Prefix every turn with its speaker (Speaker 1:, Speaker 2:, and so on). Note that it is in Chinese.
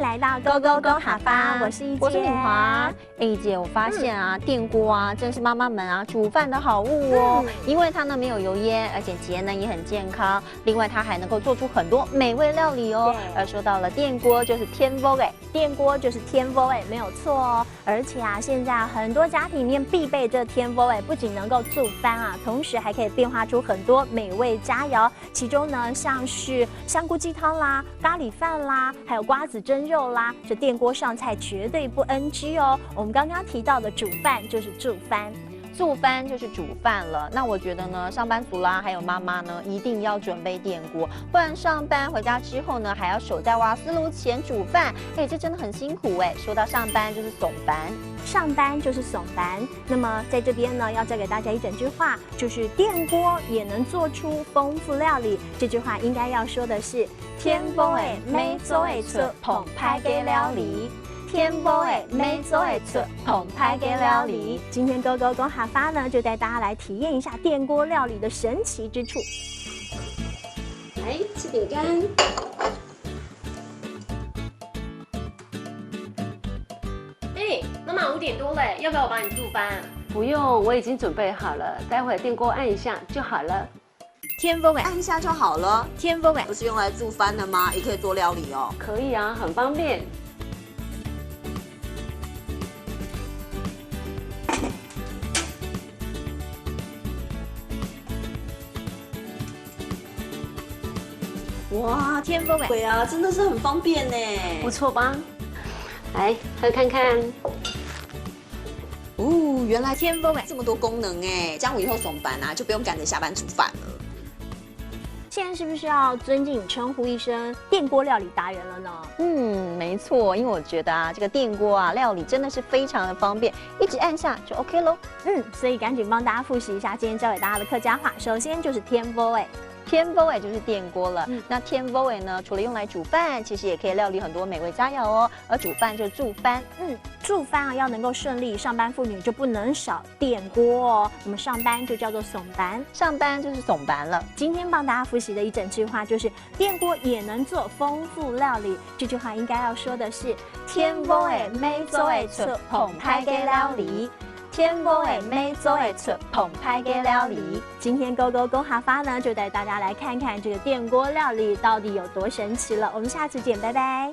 Speaker 1: 来到勾勾勾好吧，我是一姐，
Speaker 2: 我是敏华。一姐，我发现啊，电锅啊，真是妈妈们啊煮饭的好物哦。因为它呢没有油烟，而且节能也很健康。另外，它还能够做出很多美味料理哦。而说到了电锅，就是天锅哎，
Speaker 1: 电锅就是天锅哎，没有错哦。而且啊，现在很多家庭里面必备这天锅哎，不仅能够做饭啊，同时还可以变化出很多美味佳肴。其中呢，像是香菇鸡汤啦、咖喱饭啦，还有瓜子蒸肉啦，这电锅上菜绝对不 NG 哦。我们刚刚提到的煮饭就是煮饭。
Speaker 2: 做饭就是煮饭了，那我觉得呢，上班族啦，还有妈妈呢，一定要准备电锅，不然上班回家之后呢，还要守在瓦斯炉前煮饭，哎，这真的很辛苦哎。说到上班就是怂班，
Speaker 1: 上班就是怂班。那么在这边呢，要教给大家一整句话，就是电锅也能做出丰富料理。这句话应该要说的是：天锅诶，没做会出澎湃嘅料理。天锅诶，没做会出澎湃嘅料理。今天勾勾勾哈发呢，就带大家来体验一下电锅料理的神奇之处。
Speaker 3: 来吃饼干。哎，妈妈5点多了，要不要我帮你做饭？
Speaker 4: 不用，我已经准备好了，待会电锅按一下就好了。
Speaker 1: 天锅诶，
Speaker 5: 按一下就好了。
Speaker 1: 天锅诶，
Speaker 5: 不是用来做饭的吗？也可以做料理哦。
Speaker 4: 可以啊，很方便。
Speaker 5: 哇，
Speaker 1: 天锅诶，
Speaker 5: 对啊，真的是很方便呢。
Speaker 4: 不错吧？来喝看看。
Speaker 5: 哦，原来
Speaker 1: 天锅诶，
Speaker 5: 这么多功能哎，这样我以后上班啊就不用赶着下班煮饭了。
Speaker 1: 现在是不是要尊敬称呼一声电锅料理达人了呢？
Speaker 2: 没错，因为我觉得啊，这个电锅啊料理真的是非常的方便，一直按下就 OK 咯。
Speaker 1: 所以赶紧帮大家复习一下今天教给大家的客家话。首先就是天锅诶。
Speaker 2: 天锅就是电锅了。那天锅呢，除了用来煮饭，其实也可以料理很多美味佳肴哦。而煮饭就是助翻，
Speaker 1: 助翻啊要能够顺利，上班妇女就不能少电锅哦。我们上班就叫做怂班，
Speaker 2: 上班就是怂班了。
Speaker 1: 今天帮大家复习的一整句话就是电锅也能做丰富料理。这句话应该要说的是天锅诶，没做会出澎湃嘅料理。天锅诶，没做会出澎湃嘅料理。今天勾勾勾哈发呢，就带大家来看看这个电锅料理到底有多神奇了。我们下次见，拜拜。